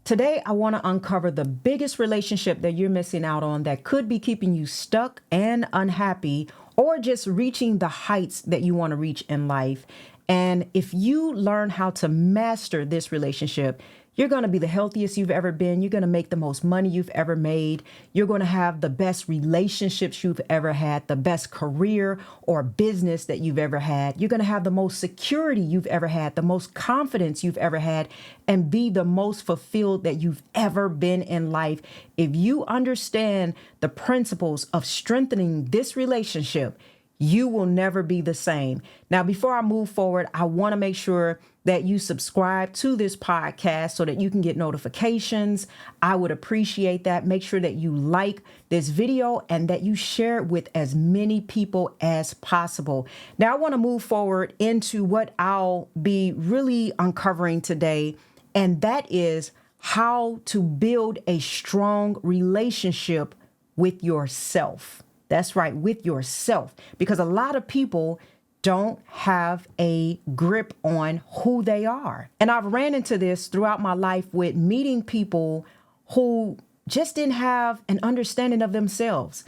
Today, I want to uncover the biggest relationship that you're missing out on that could be keeping you stuck and unhappy, or just reaching the heights that you want to reach in life. And if you learn how to master this relationship, you're going to be the healthiest you've ever been. You're going to make the most money you've ever made. You're going to have the best relationships you've ever had, the best career or business that you've ever had. You're going to have the most security you've ever had, the most confidence you've ever had, and be the most fulfilled that you've ever been in life. If you understand the principles of strengthening this relationship, you will never be the same. Now, before I move forward, I want to make sure that you subscribe to this podcast so that you can get notifications. I would appreciate that. Make sure that you like this video and that you share it with as many people as possible. Now, I want to move forward into what I'll be really uncovering today, and that is how to build a strong relationship with yourself. That's right, with yourself, because a lot of people don't have a grip on who they are. And I've ran into this throughout my life with meeting people who just didn't have an understanding of themselves.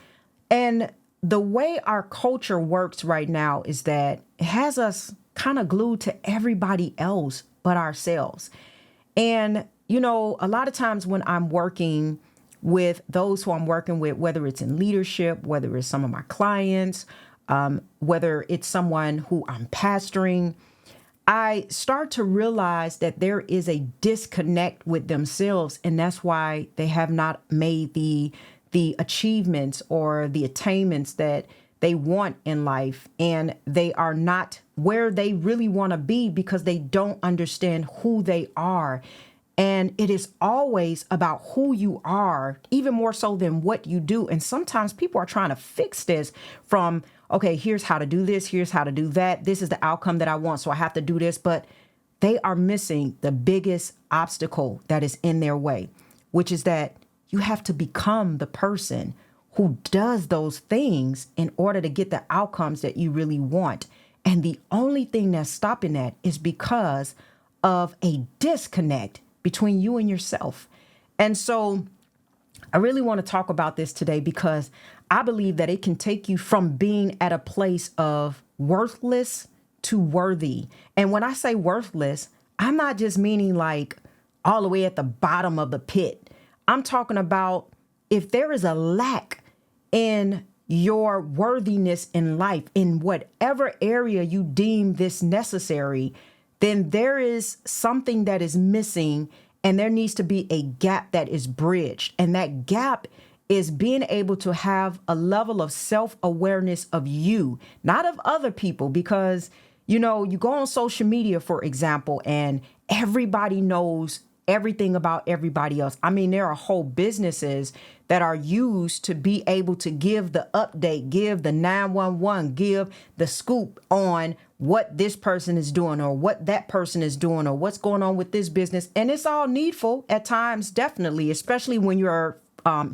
And the way our culture works right now is that it has us kind of glued to everybody else but ourselves. And, you know, a lot of times when I'm working with those who I'm working with, whether it's in leadership, whether it's some of my clients, whether it's someone who I'm pastoring, I start to realize that there is a disconnect with themselves. And that's why they have not made the achievements or the attainments that they want in life. And they are not where they really want to be because they don't understand who they are. And it is always about who you are, even more so than what you do. And sometimes people are trying to fix this from, okay, here's how to do this. Here's how to do that. This is the outcome that I want, so I have to do this. But they are missing the biggest obstacle that is in their way, which is that you have to become the person who does those things in order to get the outcomes that you really want. And the only thing that's stopping that is because of a disconnect between you and yourself. And so I really want to talk about this today because I believe that it can take you from being at a place of worthless to worthy. And when I say worthless, I'm not just meaning like all the way at the bottom of the pit. I'm talking about if there is a lack in your worthiness in life, in whatever area you deem this necessary, then there is something that is missing and there needs to be a gap that is bridged. And that gap is being able to have a level of self-awareness of you, not of other people, because, you know, you go on social media, for example, and everybody knows everything about everybody else. I mean, there are whole businesses that are used to be able to give the update, give the 911, give the scoop on what this person is doing or what that person is doing or what's going on with this business. And it's all needful at times, definitely, especially when you're,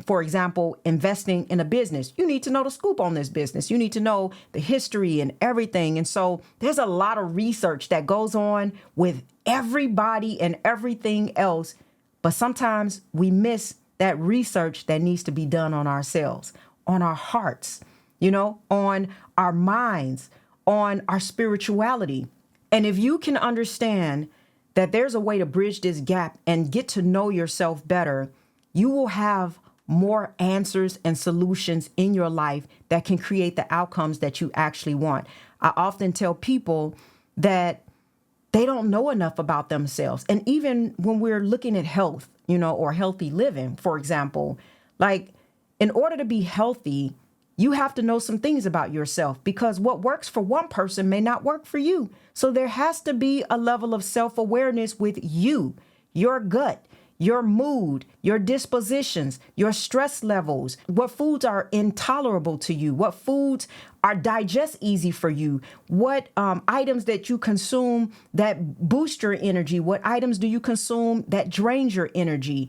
for example, investing in a business. You need to know the scoop on this business. You need to know the history and everything. And so there's a lot of research that goes on with everybody and everything else. But sometimes we miss that research that needs to be done on ourselves, on our hearts, you know, on our minds, on our spirituality. And if you can understand that there's a way to bridge this gap and get to know yourself better, you will have more answers and solutions in your life that can create the outcomes that you actually want. I often tell people that they don't know enough about themselves. And even when we're looking at health, you know, or healthy living, for example, like in order to be healthy, you have to know some things about yourself because what works for one person may not work for you. So there has to be a level of self-awareness with you, your gut, your mood, your dispositions, your stress levels, what foods are intolerable to you, what foods are digest easy for you, what items that you consume that boost your energy, what items do you consume that drains your energy,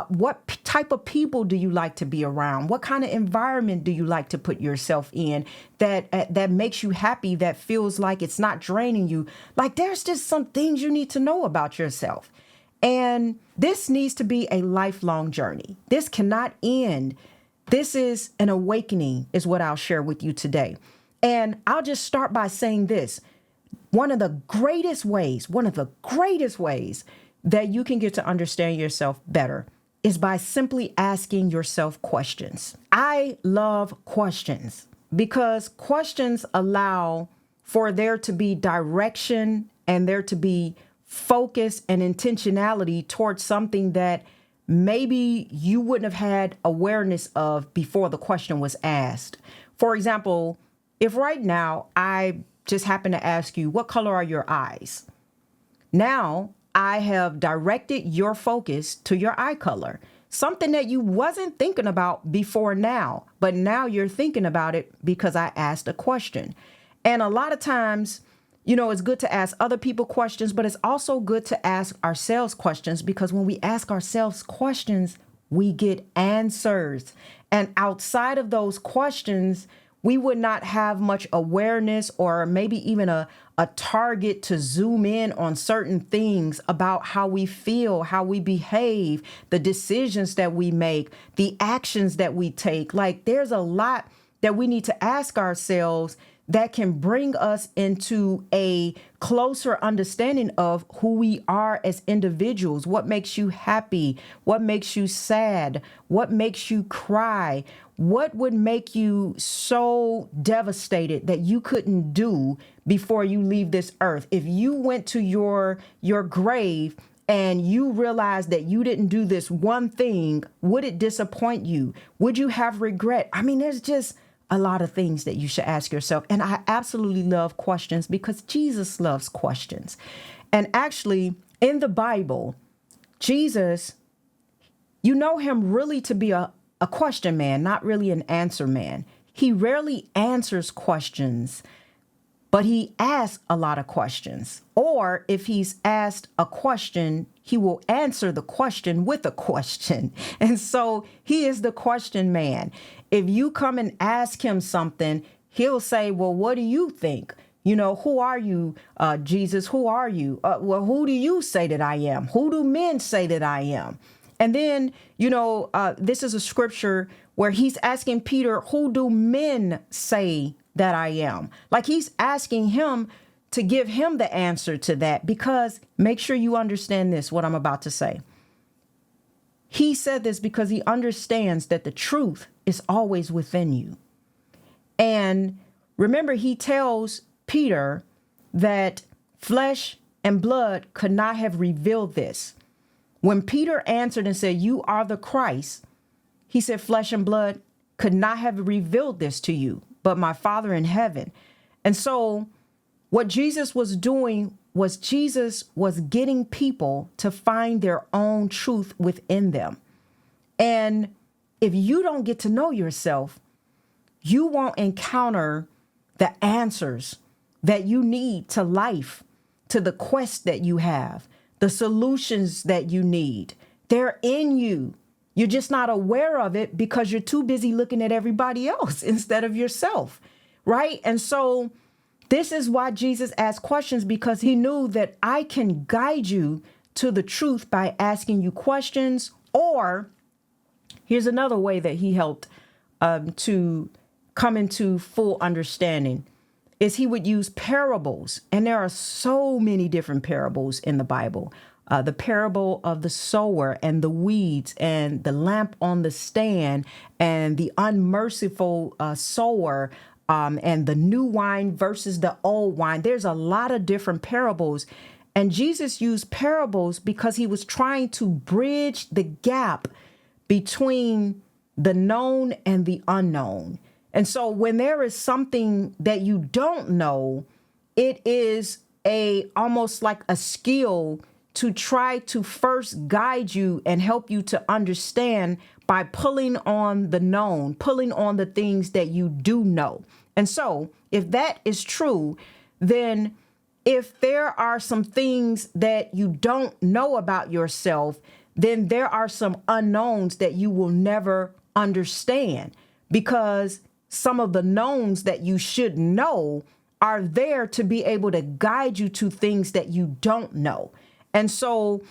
what type of people do you like to be around, what kind of environment do you like to put yourself in that makes you happy, that feels like it's not draining you. Like there's just some things you need to know about yourself. And this needs to be a lifelong journey. This cannot end. This is an awakening, is what I'll share with you today. And I'll just start by saying this. One of the greatest ways that you can get to understand yourself better is by simply asking yourself questions. I love questions because questions allow for there to be direction and there to be focus and intentionality towards something that maybe you wouldn't have had awareness of before the question was asked. For example, if right now I just happen to ask you, what color are your eyes? Now I have directed your focus to your eye color, something that you wasn't thinking about before now, but now you're thinking about it because I asked a question. And a lot of times, it's good to ask other people questions, but it's also good to ask ourselves questions because when we ask ourselves questions, we get answers. And outside of those questions, we would not have much awareness or maybe even a target to zoom in on certain things about how we feel, how we behave, the decisions that we make, the actions that we take. Like there's a lot that we need to ask ourselves that can bring us into a closer understanding of who we are as individuals. What makes you happy? What makes you sad? What makes you cry? What would make you so devastated that you couldn't do before you leave this earth? If you went to your grave and you realized that you didn't do this one thing, would it disappoint you? Would you have regret? I mean, there's just a lot of things that you should ask yourself. And I absolutely love questions because Jesus loves questions. And actually, in the Bible, Jesus, you know him really to be a question man, not really an answer man. He rarely answers questions, but he asks a lot of questions. Or if he's asked a question, he will answer the question with a question. And so he is the question man. If you come and ask him something, he'll say, well, what do you think? Who are you, Jesus? Who are you? Well, who do you say that I am? Who do men say that I am? And then, this is a scripture where he's asking Peter, who do men say that I am? Like he's asking him to give him the answer to that, because make sure you understand this, what I'm about to say. He said this because he understands that the truth is always within you. And remember, he tells Peter that flesh and blood could not have revealed this. When Peter answered and said, you are the Christ, he said, flesh and blood could not have revealed this to you, but my Father in heaven. And so what Jesus was doing was Jesus was getting people to find their own truth within them. And if you don't get to know yourself, you won't encounter the answers that you need to life, to the quest that you have, the solutions that you need. They're in you. You're just not aware of it because you're too busy looking at everybody else instead of yourself, right? And so this is why Jesus asked questions, because he knew that I can guide you to the truth by asking you questions. Or here's another way that he helped to come into full understanding is he would use parables. And there are so many different parables in the Bible. The parable of the sower and the weeds and the lamp on the stand and the unmerciful sower, and the new wine versus the old wine. There's a lot of different parables. And Jesus used parables because he was trying to bridge the gap between the known and the unknown. And so when there is something that you don't know, it is almost like a skill to try to first guide you and help you to understand by pulling on the known, pulling on the things that you do know. And so if that is true, then if there are some things that you don't know about yourself, then there are some unknowns that you will never understand, because some of the knowns that you should know are there to be able to guide you to things that you don't know. And so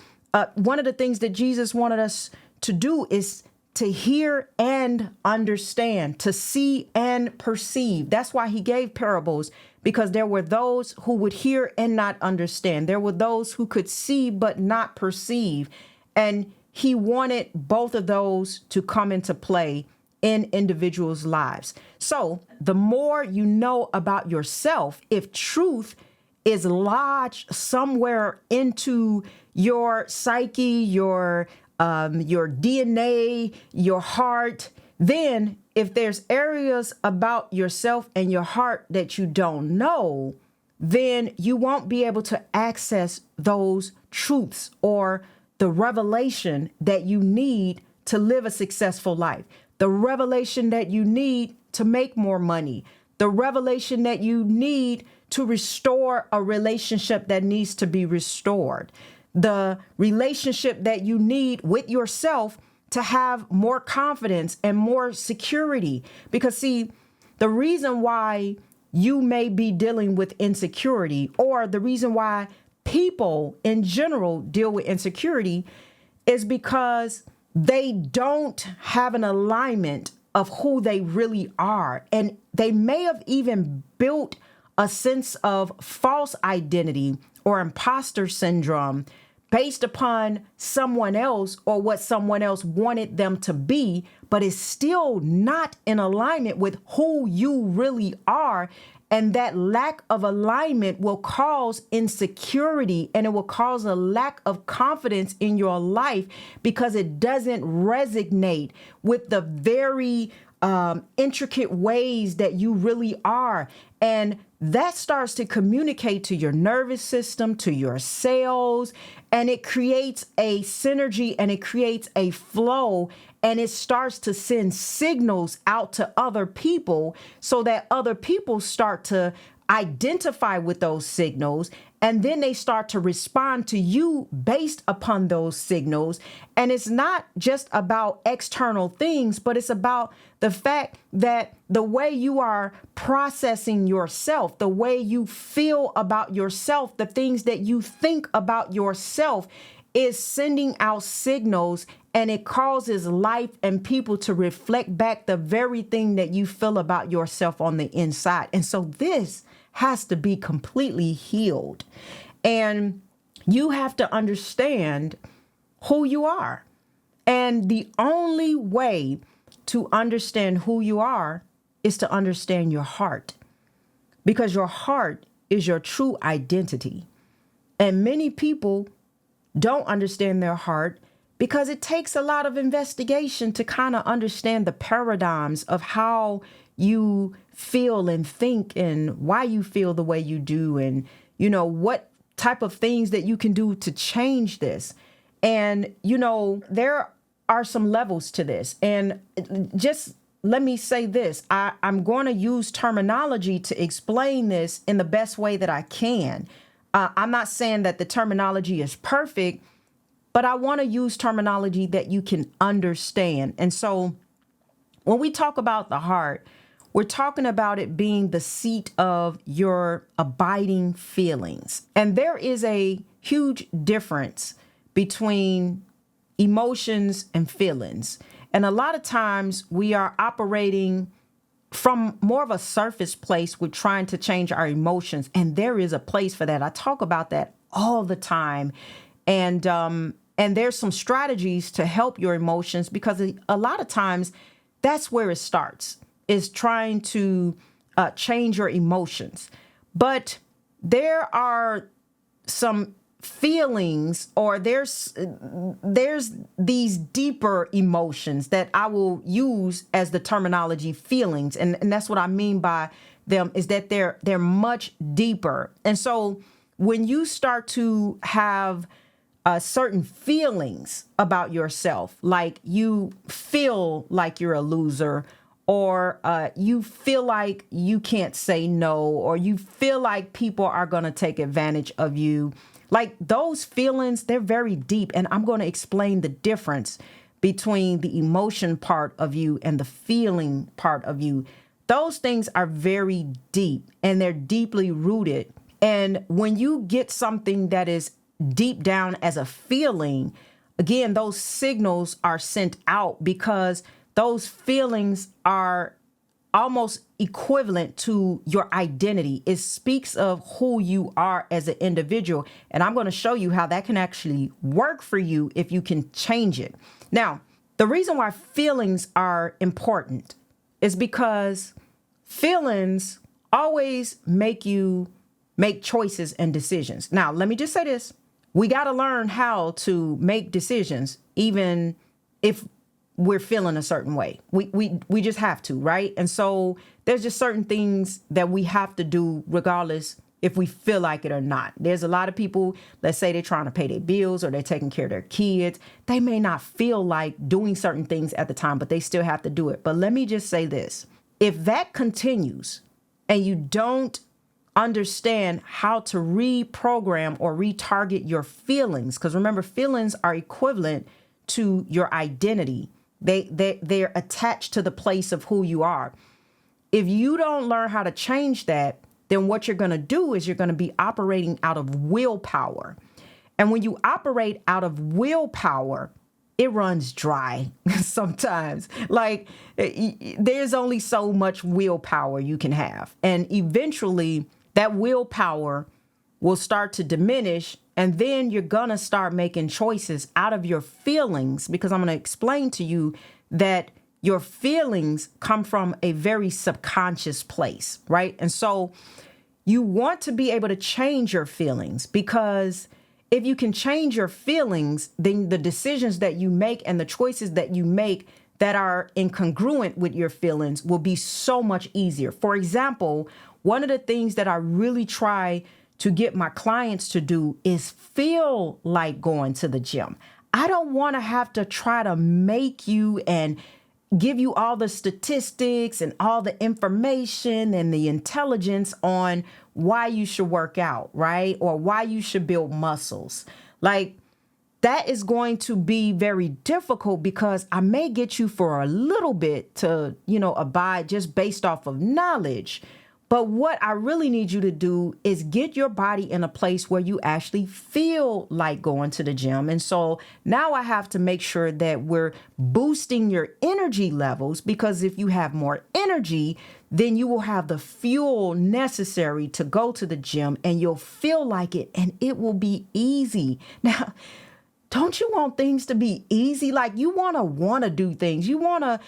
one of the things that Jesus wanted us to do is to hear and understand, to see and perceive. That's why he gave parables, because there were those who would hear and not understand. There were those who could see but not perceive. And he wanted both of those to come into play in individuals' lives. So the more you know about yourself, if truth is lodged somewhere into your psyche, your DNA, your heart, then if there's areas about yourself and your heart that you don't know, then you won't be able to access those truths or the revelation that you need to live a successful life, the revelation that you need to make more money, the revelation that you need to restore a relationship that needs to be restored, the relationship that you need with yourself to have more confidence and more security. Because see, the reason why you may be dealing with insecurity, or the reason why people in general deal with insecurity, is because they don't have an alignment of who they really are. And they may have even built a sense of false identity or imposter syndrome based upon someone else or what someone else wanted them to be, but is still not in alignment with who you really are. And that lack of alignment will cause insecurity, and it will cause a lack of confidence in your life because it doesn't resonate with the very intricate ways that you really are. And that starts to communicate to your nervous system, to your cells, and it creates a synergy and it creates a flow, and it starts to send signals out to other people so that other people start to identify with those signals, and then they start to respond to you based upon those signals. And it's not just about external things, but it's about the fact that the way you are processing yourself, the way you feel about yourself, the things that you think about yourself is sending out signals, and it causes life and people to reflect back the very thing that you feel about yourself on the inside. And so this has to be completely healed. And you have to understand who you are. And the only way to understand who you are is to understand your heart, because your heart is your true identity. And many people don't understand their heart because it takes a lot of investigation to kind of understand the paradigms of how you feel and think and why you feel the way you do, and, you know, what type of things that you can do to change this. And, you know, there are some levels to this. And just let me say this. I'm going to use terminology to explain this in the best way that I can. I'm not saying that the terminology is perfect, but I want to use terminology that you can understand. And so when we talk about the heart, we're talking about it being the seat of your abiding feelings. And there is a huge difference between emotions and feelings. And a lot of times we are operating from more of a surface place with trying to change our emotions. And there is a place for that. I talk about that all the time. And there's some strategies to help your emotions, because a lot of times that's where it starts, is trying to change your emotions. But there are some feelings, or there's these deeper emotions that I will use as the terminology feelings. And that's what I mean by them, is that they're much deeper. And so when you start to have certain feelings about yourself, like you feel like you're a loser, or you feel like you can't say no, or you feel like people are going to take advantage of you, like those feelings, they're very deep. And I'm going to explain the difference between the emotion part of you and the feeling part of you. Those things are very deep, and they're deeply rooted. And when you get something that is deep down as a feeling, again, those signals are sent out because those feelings are almost equivalent to your identity. It speaks of who you are as an individual. And I'm going to show you how that can actually work for you if you can change it. Now, the reason why feelings are important is because feelings always make you make choices and decisions. Now, let me just say this. We got to learn how to make decisions, even if we're feeling a certain way. We just have to, right? And so there's just certain things that we have to do regardless if we feel like it or not. There's a lot of people, let's say they're trying to pay their bills or they're taking care of their kids. They may not feel like doing certain things at the time, but they still have to do it. But let me just say this. If that continues and you don't understand how to reprogram or retarget your feelings, because remember, feelings are equivalent to your identity. They're attached to the place of who you are. If you don't learn how to change that, then what you're going to do is you're going to be operating out of willpower. And when you operate out of willpower, it runs dry sometimes. Like there's only so much willpower you can have. And eventually that willpower will start to diminish. And then you're going to start making choices out of your feelings, because I'm going to explain to you that your feelings come from a very subconscious place, right? And so you want to be able to change your feelings, because if you can change your feelings, then the decisions that you make and the choices that you make that are incongruent with your feelings will be so much easier. For example, one of the things that I really try to get my clients to do is feel like going to the gym. I don't want to have to try to make you and give you all the statistics and all the information and the intelligence on why you should work out, right? Or why you should build muscles. Like, that is going to be very difficult, because I may get you for a little bit to, abide just based off of knowledge. But what I really need you to do is get your body in a place where you actually feel like going to the gym. And so now I have to make sure that we're boosting your energy levels, because if you have more energy, then you will have the fuel necessary to go to the gym and you'll feel like it and it will be easy. Now, don't you want things to be easy? Like you want to do things. You want to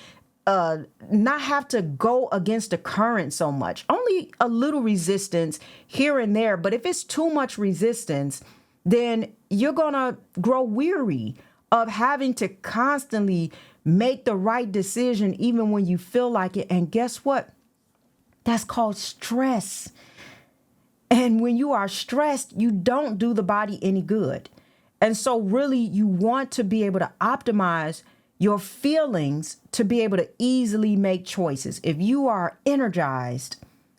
not have to go against the current so much. Only a little resistance here and there. But if it's too much resistance, then you're going to grow weary of having to constantly make the right decision, even when you feel like it. And guess what? That's called stress. And when you are stressed, you don't do the body any good. And so really, you want to be able to optimize your feelings to be able to easily make choices. If you are energized,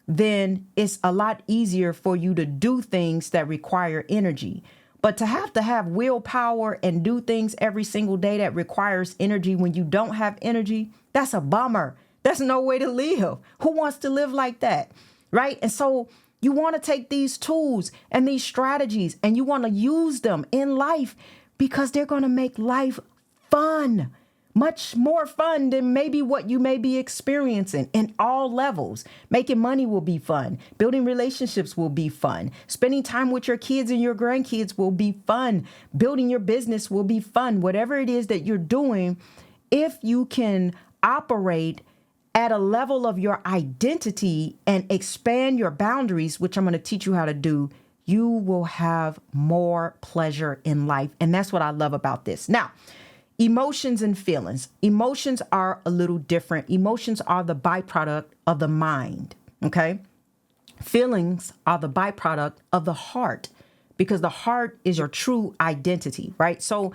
then it's a lot easier for you to do things that require energy. But to have willpower and do things every single day that requires energy when you don't have energy, that's a bummer. That's no way to live. Who wants to live like that? Right? And so you want to take these tools and these strategies and you want to use them in life, because they're going to make life fun. Much more fun than maybe what you may be experiencing in all levels. Making money will be fun. Building relationships will be fun. Spending time with your kids and your grandkids will be fun. Building your business will be fun. Whatever it is that you're doing, if you can operate at a level of your identity and expand your boundaries, which I'm going to teach you how to do, you will have more pleasure in life. And that's what I love about this. Now, emotions and feelings. Emotions are a little different. Emotions are the byproduct of the mind, okay? Feelings are the byproduct of the heart, because the heart is your true identity, right? So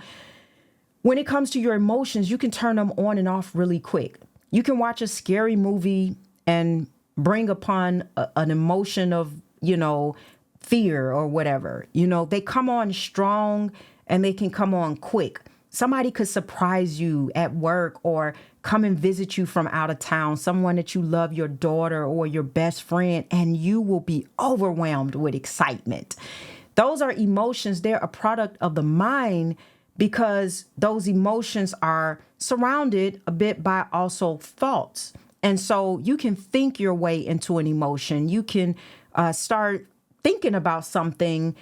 when it comes to your emotions, you can turn them on and off really quick. You can watch a scary movie and bring upon an emotion of, fear or whatever. They come on strong and they can come on quick. Somebody could surprise you at work or come and visit you from out of town, someone that you love, your daughter or your best friend, and you will be overwhelmed with excitement. Those are emotions. They're a product of the mind because those emotions are surrounded a bit by also thoughts. And so you can think your way into an emotion. You can start thinking about something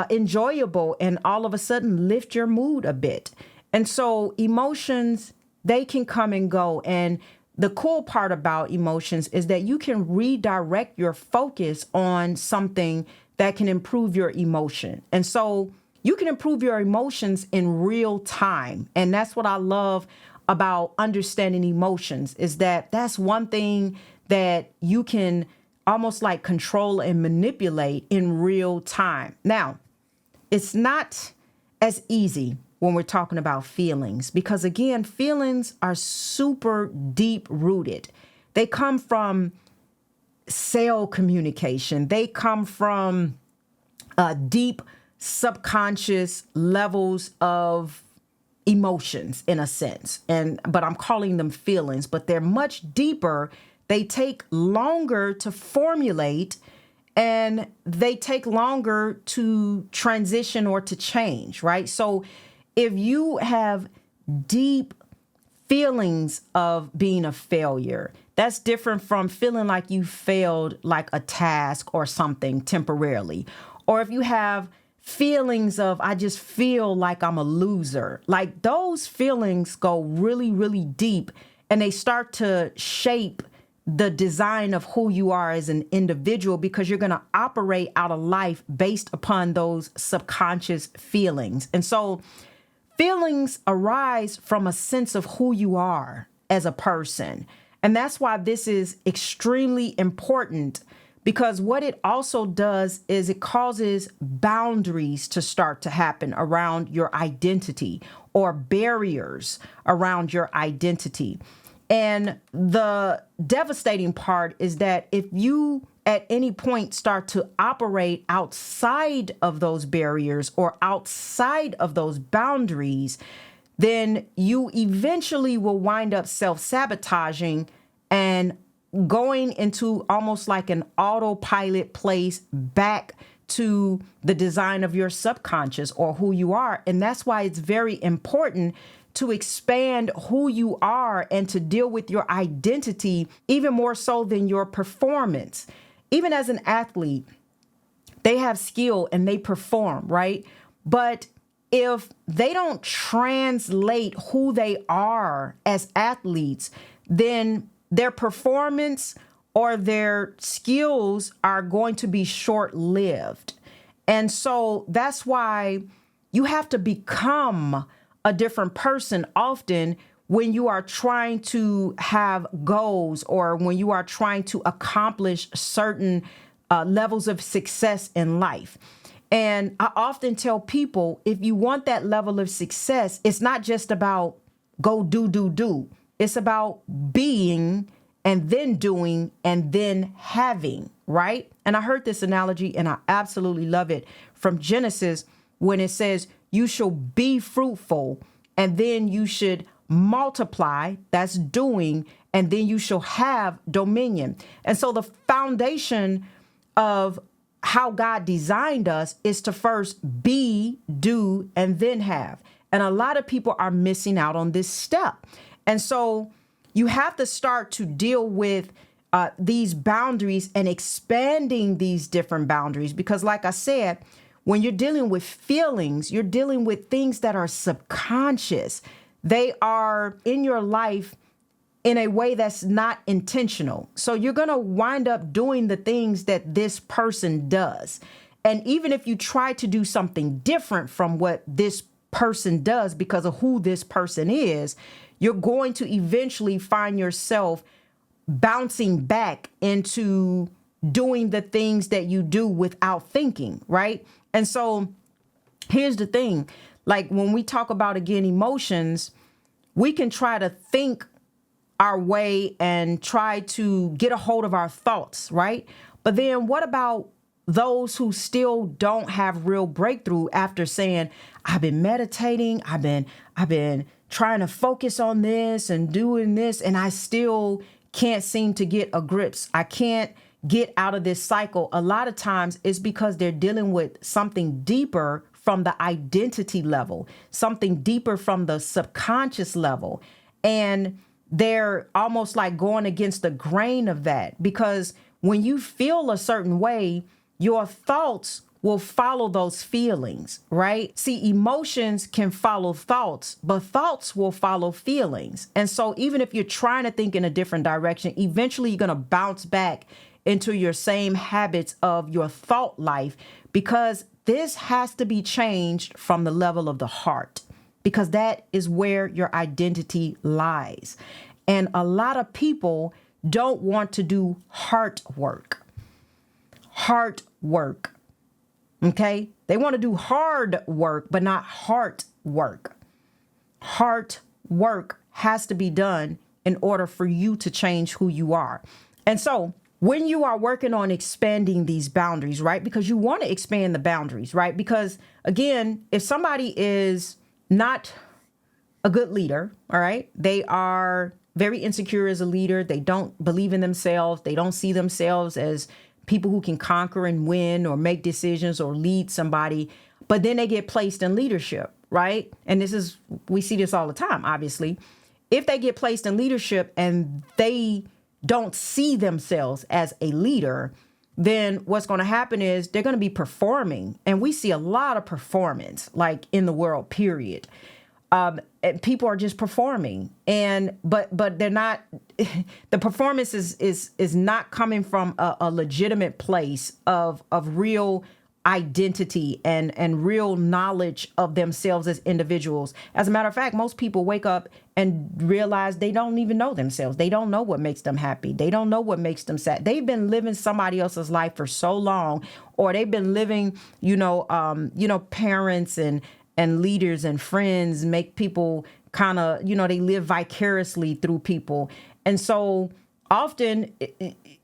enjoyable and all of a sudden lift your mood a bit. And so emotions, they can come and go. And the cool part about emotions is that you can redirect your focus on something that can improve your emotion. And so you can improve your emotions in real time. And that's what I love about understanding emotions, is that that's one thing that you can almost like control and manipulate in real time. Now, it's not as easy when we're talking about feelings, because again, feelings are super deep rooted. They come from cell communication. They come from deep subconscious levels of emotions in a sense. But I'm calling them feelings, but they're much deeper. They take longer to formulate and they take longer to transition or to change, right? So if you have deep feelings of being a failure, that's different from feeling like you failed like a task or something temporarily. Or if you have feelings of, I just feel like I'm a loser, like those feelings go really, really deep and they start to shape the design of who you are as an individual, because you're going to operate out of life based upon those subconscious feelings. And so feelings arise from a sense of who you are as a person. And that's why this is extremely important, because what it also does is it causes boundaries to start to happen around your identity, or barriers around your identity. And the devastating part is that if you at any point start to operate outside of those barriers or outside of those boundaries, then you eventually will wind up self-sabotaging and going into almost like an autopilot place back to the design of your subconscious or who you are. And that's why it's very important to expand who you are and to deal with your identity even more so than your performance. Even as an athlete, they have skill and they perform, right? But if they don't translate who they are as athletes, then their performance or their skills are going to be short-lived. And so that's why you have to become a different person often when you are trying to have goals or when you are trying to accomplish certain levels of success in life. And I often tell people, if you want that level of success, it's not just about go do. It's about being and then doing and then having, right? And I heard this analogy and I absolutely love it from Genesis when it says, you shall be fruitful, and then you should multiply, that's doing, and then you shall have dominion. And so the foundation of how God designed us is to first be, do, and then have. And a lot of people are missing out on this step. And so you have to start to deal with these boundaries and expanding these different boundaries, because like I said, when you're dealing with feelings, you're dealing with things that are subconscious. They are in your life in a way that's not intentional. So you're going to wind up doing the things that this person does. And even if you try to do something different from what this person does because of who this person is, you're going to eventually find yourself bouncing back into doing the things that you do without thinking, right? And so here's the thing, like when we talk about, again, emotions, we can try to think our way and try to get a hold of our thoughts, right? But then what about those who still don't have real breakthrough after saying, I've been meditating, I've been trying to focus on this and doing this, and I still can't seem to get a grips. I can't get out of this cycle, a lot of times it's because they're dealing with something deeper from the identity level, something deeper from the subconscious level. And they're almost like going against the grain of that, because when you feel a certain way, your thoughts will follow those feelings, right? See, emotions can follow thoughts, but thoughts will follow feelings. And so even if you're trying to think in a different direction, eventually you're going to bounce back into your same habits of your thought life, because this has to be changed from the level of the heart, because that is where your identity lies. And a lot of people don't want to do heart work. Heart work. Okay? They want to do hard work, but not heart work. Heart work has to be done in order for you to change who you are. And so when you are working on expanding these boundaries, right? Because you want to expand the boundaries, right? Because again, if somebody is not a good leader, all right, they are very insecure as a leader. They don't believe in themselves. They don't see themselves as people who can conquer and win or make decisions or lead somebody, but then they get placed in leadership, right? And we see this all the time, obviously. If they get placed in leadership and they don't see themselves as a leader, then what's going to happen is they're going to be performing. And we see a lot of performance, like in the world, period. And people are just performing, but they're not. The performance is not coming from a legitimate place of real identity and real knowledge of themselves as individuals. As a matter of fact, most people wake up and realize they don't even know themselves. They don't know what makes them happy. They don't know what makes them sad. They've been living somebody else's life for so long, or they've been living, parents and leaders and friends make people kind of, they live vicariously through people. And so often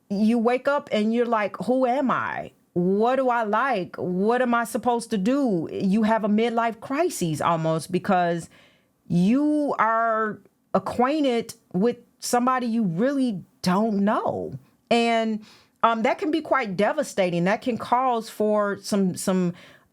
you wake up and you're like, who am I? What do I like? What am I supposed to do? You have a midlife crisis almost, because you are acquainted with somebody you really don't know. And that can be quite devastating. That can cause for some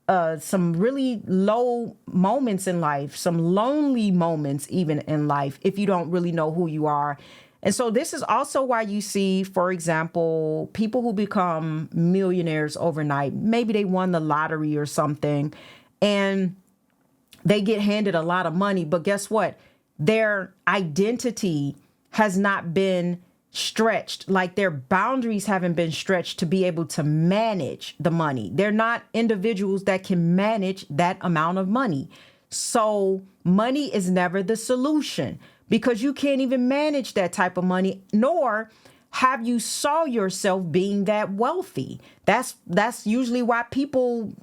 really low moments in life, some lonely moments even in life, if you don't really know who you are. And so this is also why you see, for example, people who become millionaires overnight. Maybe they won the lottery or something, and they get handed a lot of money. But guess what? Their identity has not been stretched, like their boundaries haven't been stretched to be able to manage the money. They're not individuals that can manage that amount of money. So money is never the solution, because you can't even manage that type of money, nor have you saw yourself being that wealthy. That's usually why people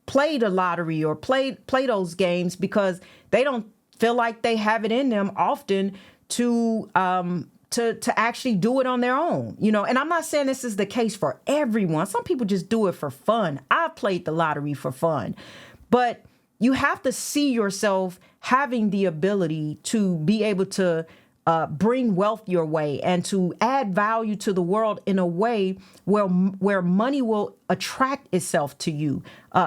play the lottery or play those games, because they don't feel like they have it in them often to actually do it on their own, and I'm not saying this is the case for everyone. Some people just do it for fun. I've played the lottery for fun, but you have to see yourself having the ability to be able to bring wealth your way and to add value to the world in a way where money will attract itself to you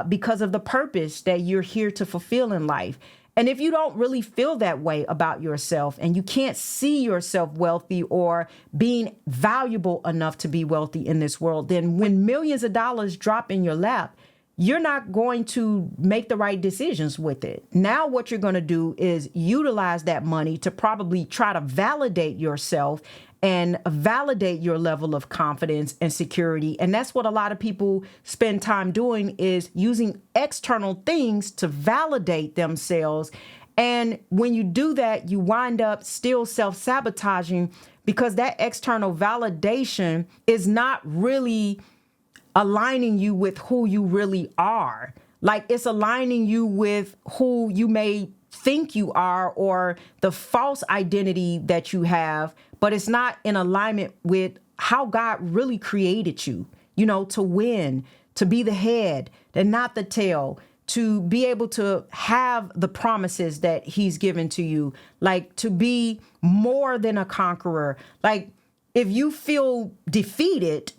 because of the purpose that you're here to fulfill in life. And if you don't really feel that way about yourself and you can't see yourself wealthy or being valuable enough to be wealthy in this world, then when millions of dollars drop in your lap, you're not going to make the right decisions with it. Now, what you're going to do is utilize that money to probably try to validate yourself and validate your level of confidence and security. And that's what a lot of people spend time doing, is using external things to validate themselves. And when you do that, you wind up still self-sabotaging, because that external validation is not really aligning you with who you really are. Like, it's aligning you with who you may think you are, or the false identity that you have, but it's not in alignment with how God really created you, to win, to be the head and not the tail, to be able to have the promises that he's given to you, like to be more than a conqueror. Like, if you feel defeated,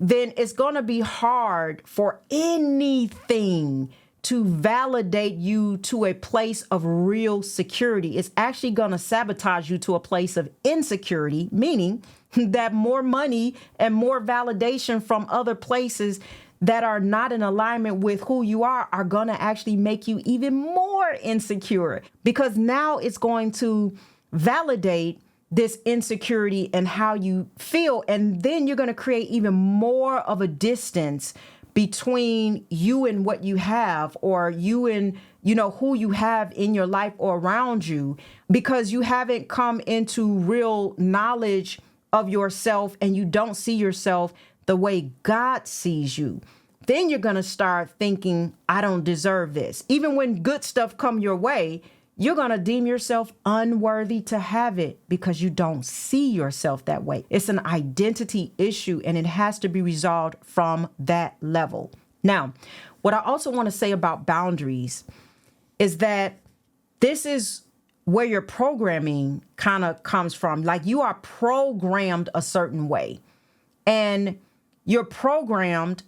then it's going to be hard for anything to validate you to a place of real security. It's actually going to sabotage you to a place of insecurity, meaning that more money and more validation from other places that are not in alignment with who you are going to actually make you even more insecure, because now it's going to validate this insecurity and how you feel. And then you're going to create even more of a distance between you and what you have, or you and, who you have in your life or around you, because you haven't come into real knowledge of yourself and you don't see yourself the way God sees you. Then you're going to start thinking, I don't deserve this. Even when good stuff come your way, you're going to deem yourself unworthy to have it because you don't see yourself that way. It's an identity issue, and it has to be resolved from that level. Now, what I also want to say about boundaries is that this is where your programming kind of comes from. Like, you are programmed a certain way, and you're programmed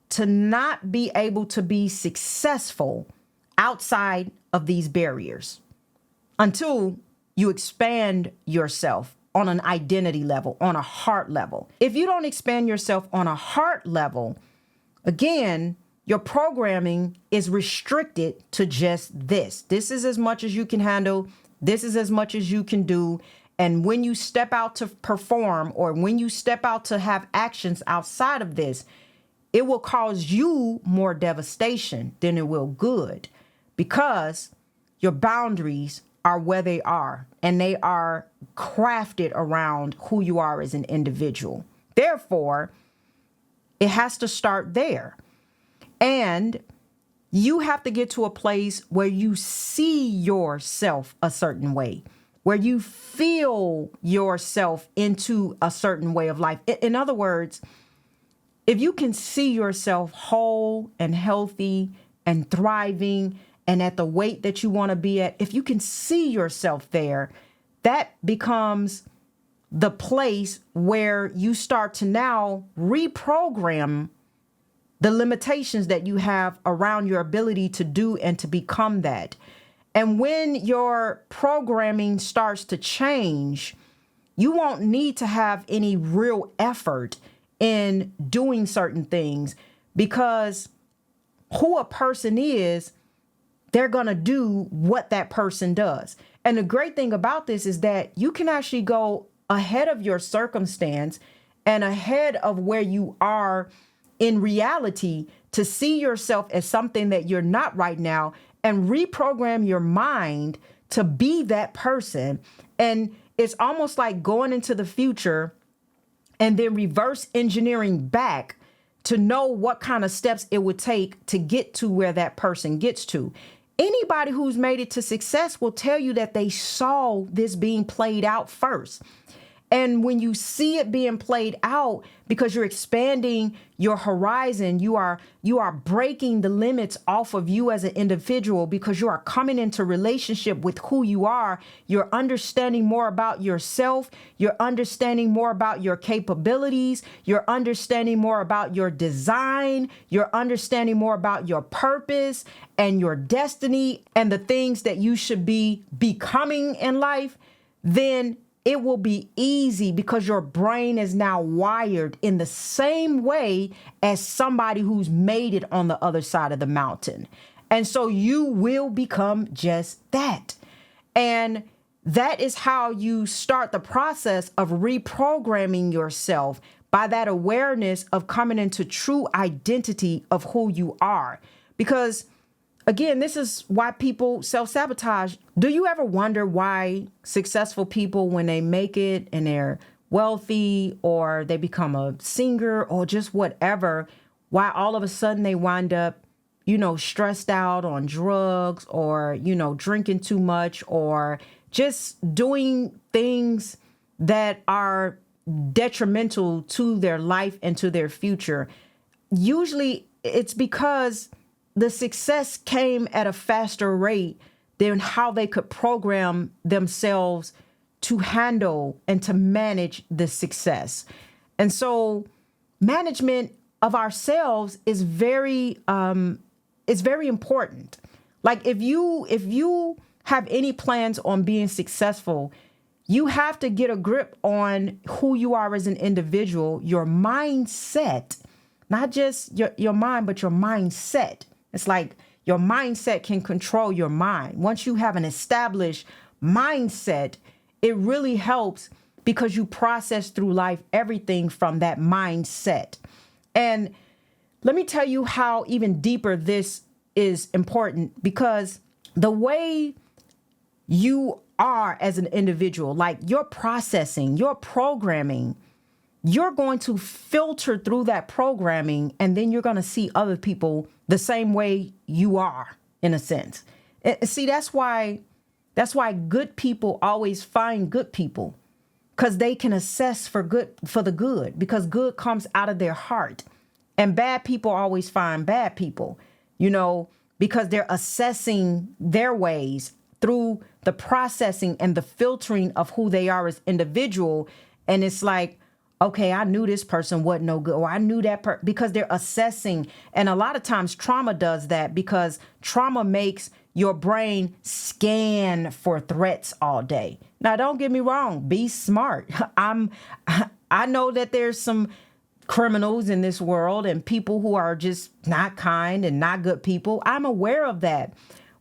to not be able to be successful outside of these barriers until you expand yourself on an identity level, on a heart level. If you don't expand yourself on a heart level, again, your programming is restricted to just this. This is as much as you can handle. This is as much as you can do. And when you step out to perform, or when you step out to have actions outside of this, it will cause you more devastation than it will good, because your boundaries are where they are, and they are crafted around who you are as an individual. Therefore, it has to start there. And you have to get to a place where you see yourself a certain way, where you feel yourself into a certain way of life. In other words, if you can see yourself whole and healthy and thriving and at the weight that you want to be at, if you can see yourself there, that becomes the place where you start to now reprogram the limitations that you have around your ability to do and to become that. And when your programming starts to change, you won't need to have any real effort in doing certain things, because who a person is, they're going to do what that person does. And the great thing about this is that you can actually go ahead of your circumstance and ahead of where you are in reality to see yourself as something that you're not right now, and reprogram your mind to be that person. And it's almost like going into the future and then reverse engineering back to know what kind of steps it would take to get to where that person gets to. Anybody who's made it to success will tell you that they saw this being played out first. And when you see it being played out, because you're expanding your horizon, you are breaking the limits off of you as an individual, because you are coming into relationship with who you are. You're understanding more about yourself. You're understanding more about your capabilities. You're understanding more about your design. You're understanding more about your purpose and your destiny and the things that you should be becoming in life. Then it will be easy, because your brain is now wired in the same way as somebody who's made it on the other side of the mountain. And so you will become just that. And that is how you start the process of reprogramming yourself, by that awareness of coming into true identity of who you are. Because again, this is why people self-sabotage. Do you ever wonder why successful people, when they make it and they're wealthy, or they become a singer, or just whatever, why all of a sudden they wind up, stressed out on drugs, or, drinking too much, or just doing things that are detrimental to their life and to their future? Usually it's because the success came at a faster rate than how they could program themselves to handle and to manage the success. And so management of ourselves is very important. Like if you have any plans on being successful, you have to get a grip on who you are as an individual, your mindset, not just your mind, but your mindset. It's like your mindset can control your mind. Once you have an established mindset, it really helps because you process through life everything from that mindset. And let me tell you how even deeper this is important, because the way you are as an individual, like your processing, your programming, you're going to filter through that programming, and then you're going to see other people the same way you are, in a sense. See, that's why good people always find good people, because they can assess for the good, because good comes out of their heart. And bad people always find bad people, because they're assessing their ways through the processing and the filtering of who they are as individual. And it's like, okay, I knew this person wasn't no good, or I knew that because they're assessing. And a lot of times trauma does that, because trauma makes your brain scan for threats all day. Now, don't get me wrong, be smart. I know that there's some criminals in this world and people who are just not kind and not good people. I'm aware of that.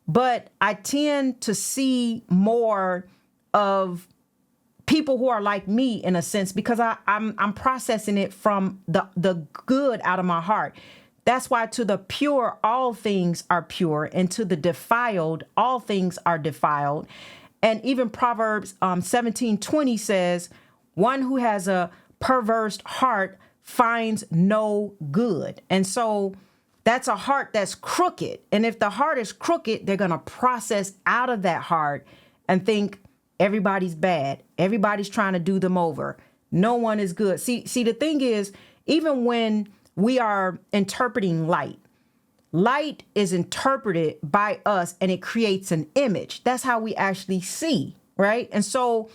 But I tend to see more of people who are like me, in a sense, because I'm processing it from the good out of my heart. That's why to the pure, all things are pure, and to the defiled, all things are defiled. And even Proverbs 17:20 says, one who has a perverse heart finds no good. And so that's a heart that's crooked. And if the heart is crooked, they're going to process out of that heart and think everybody's bad. Everybody's trying to do them over. No one is good. See, the thing is, even when we are interpreting light is interpreted by us, and it creates an image. That's how we actually see, right? And so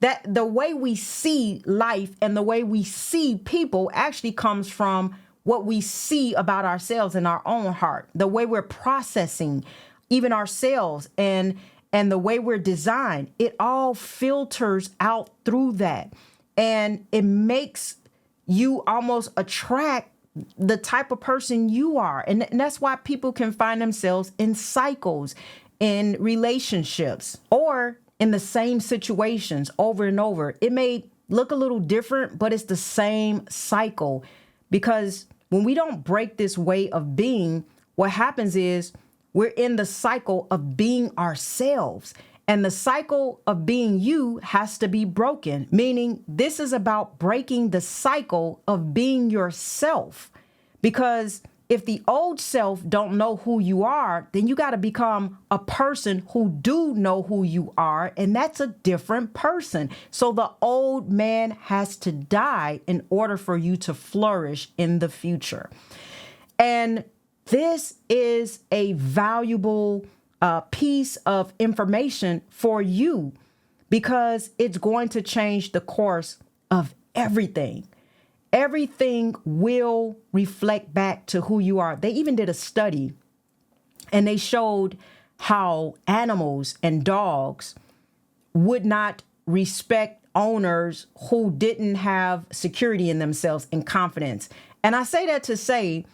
that the way we see life and the way we see people actually comes from what we see about ourselves in our own heart, the way we're processing even ourselves and the way we're designed. It all filters out through that, and it makes you almost attract the type of person you are. And that's why people can find themselves in cycles, in relationships, or in the same situations over and over. It may look a little different, but it's the same cycle, because when we don't break this way of being, what happens is we're in the cycle of being ourselves. And the cycle of being you has to be broken, meaning this is about breaking the cycle of being yourself. Because if the old self don't know who you are, then you got to become a person who do know who you are. And that's a different person. So the old man has to die in order for you to flourish in the future. And this is a valuable piece of information for you, because it's going to change the course of everything. Everything will reflect back to who you are. They even did a study, and they showed how animals and dogs would not respect owners who didn't have security in themselves and confidence. And I say that to say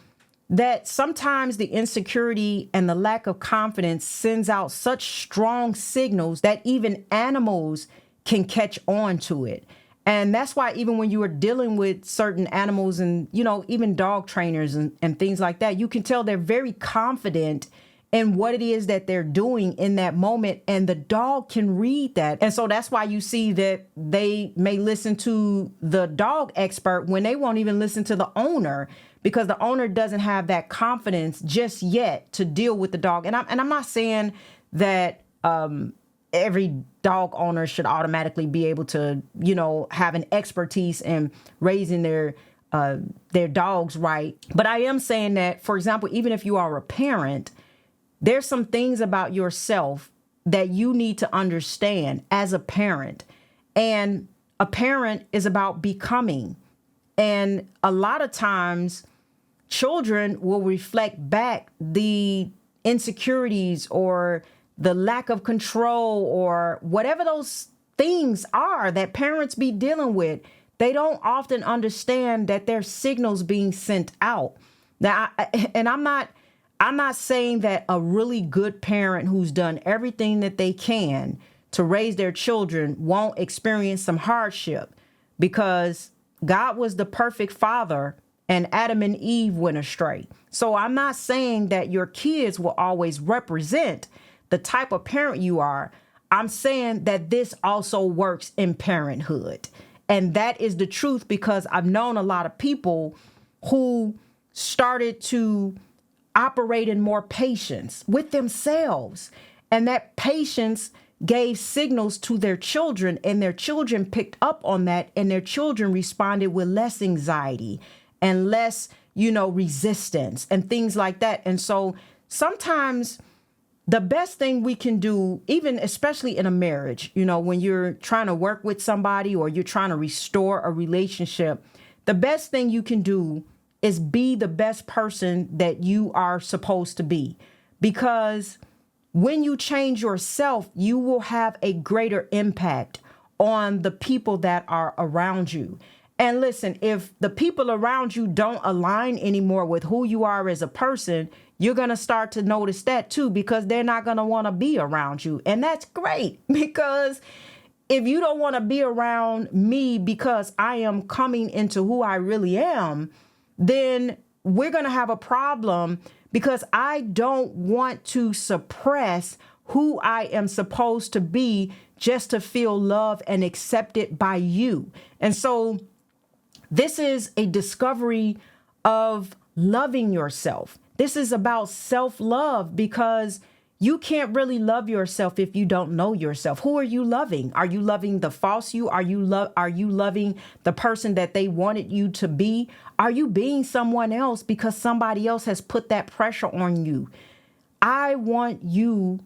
that sometimes the insecurity and the lack of confidence sends out such strong signals that even animals can catch on to it. And that's why even when you are dealing with certain animals and, even dog trainers and things like that, you can tell they're very confident in what it is that they're doing in that moment. And the dog can read that. And so that's why you see that they may listen to the dog expert when they won't even listen to the owner, because the owner doesn't have that confidence just yet to deal with the dog. And I'm not saying that every dog owner should automatically be able to, have an expertise in raising their dogs right. But I am saying that, for example, even if you are a parent, there's some things about yourself that you need to understand as a parent. And a parent is about becoming. And a lot of times children will reflect back the insecurities or the lack of control or whatever those things are that parents be dealing with. They don't often understand that there's signals being sent out. Now, I'm not saying that a really good parent who's done everything that they can to raise their children won't experience some hardship, because God was the perfect father and Adam and Eve went astray. So I'm not saying that your kids will always represent the type of parent you are. I'm saying that this also works in parenthood. And that is the truth, because I've known a lot of people who started to operate in more patience with themselves. And that patience gave signals to their children, and their children picked up on that, and their children responded with less anxiety and less, resistance and things like that. And so sometimes the best thing we can do, even especially in a marriage, when you're trying to work with somebody or you're trying to restore a relationship, the best thing you can do is be the best person that you are supposed to be. Because when you change yourself, you will have a greater impact on the people that are around you. And listen, if the people around you don't align anymore with who you are as a person, you're going to start to notice that too, because they're not going to want to be around you. And that's great, because if you don't want to be around me because I am coming into who I really am, then we're going to have a problem, because I don't want to suppress who I am supposed to be just to feel loved and accepted by you. And so this is a discovery of loving yourself. This is about self-love, because you can't really love yourself if you don't know yourself. Who are you loving? Are you loving the false you? Are you loving the person that they wanted you to be? Are you being someone else because somebody else has put that pressure on you? I want you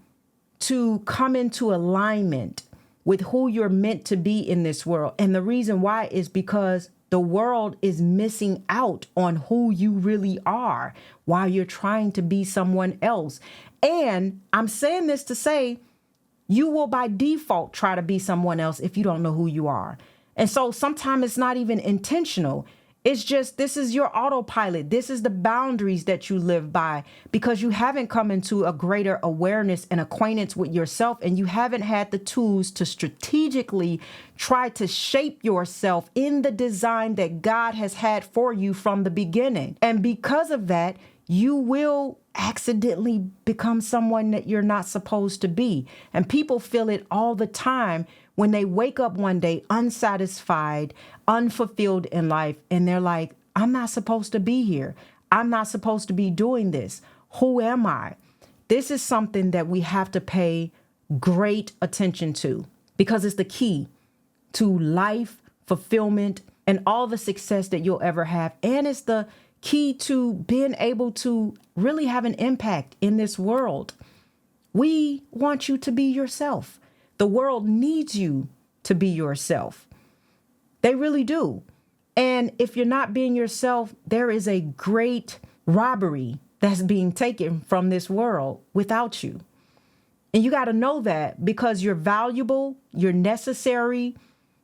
to come into alignment with who you're meant to be in this world. And the reason why is because the world is missing out on who you really are while you're trying to be someone else. And I'm saying this to say, you will by default try to be someone else if you don't know who you are. And so sometimes it's not even intentional. It's just, this is your autopilot. This is the boundaries that you live by, because you haven't come into a greater awareness and acquaintance with yourself, and you haven't had the tools to strategically try to shape yourself in the design that God has had for you from the beginning. And because of that, you will accidentally become someone that you're not supposed to be. And people feel it all the time when they wake up one day unsatisfied, unfulfilled in life, and they're like, I'm not supposed to be here. I'm not supposed to be doing this. Who am I? This is something that we have to pay great attention to, because it's the key to life, fulfillment, and all the success that you'll ever have. And it's the key to being able to really have an impact in this world. We want you to be yourself. The world needs you to be yourself. They really do. And if you're not being yourself, there is a great robbery that's being taken from this world without you. And you got to know that, because you're valuable, you're necessary,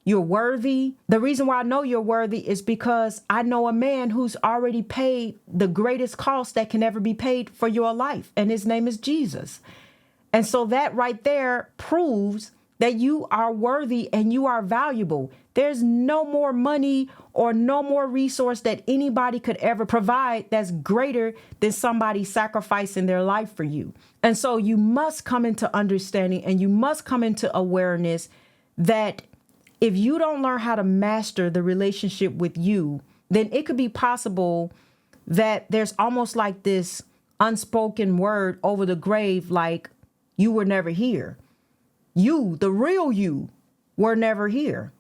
you're worthy. The reason why I know you're worthy is because I know a man who's already paid the greatest cost that can ever be paid for your life. And his name is Jesus. And so that right there proves that you are worthy and you are valuable. There's no more money or no more resource that anybody could ever provide that's greater than somebody sacrificing their life for you. And so you must come into understanding, and you must come into awareness that if you don't learn how to master the relationship with you, then it could be possible that there's almost like this unspoken word over the grave, like, you were never here. You, the real you, were never here.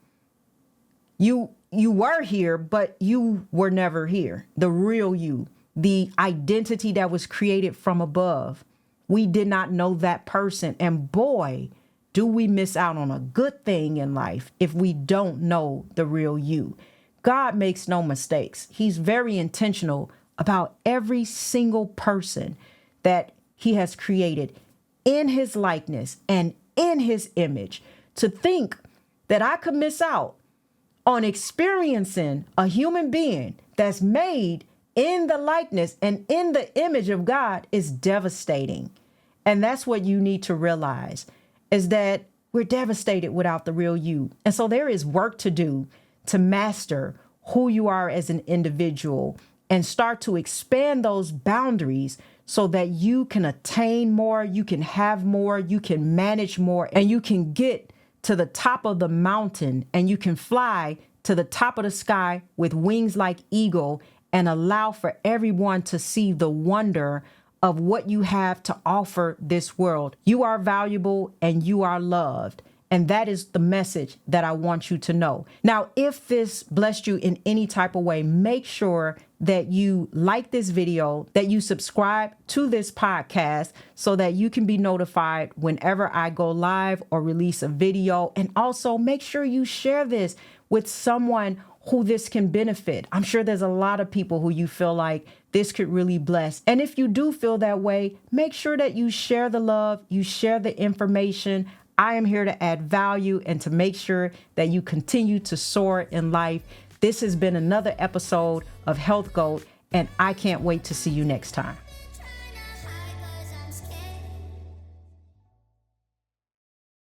You were here, but you were never here. The real you, the identity that was created from above. We did not know that person. And boy, do we miss out on a good thing in life if we don't know the real you. God makes no mistakes. He's very intentional about every single person that he has created in his likeness and in his image. To think that I could miss out on experiencing a human being that's made in the likeness and in the image of God is devastating. And that's what you need to realize, is that we're devastated without the real you. And so there is work to do to master who you are as an individual and start to expand those boundaries so that you can attain more, you can have more, you can manage more, and you can get to the top of the mountain and you can fly to the top of the sky with wings like eagle and allow for everyone to see the wonder of what you have to offer this world. You are valuable and you are loved. And that is the message that I want you to know. Now, if this blessed you in any type of way, make sure that you like this video, that you subscribe to this podcast so that you can be notified whenever I go live or release a video. And also make sure you share this with someone who this can benefit. I'm sure there's a lot of people who you feel like this could really bless. And if you do feel that way, make sure that you share the love, you share the information. I am here to add value and to make sure that you continue to soar in life. This has been another episode of Healthgoat, and I can't wait to see you next time.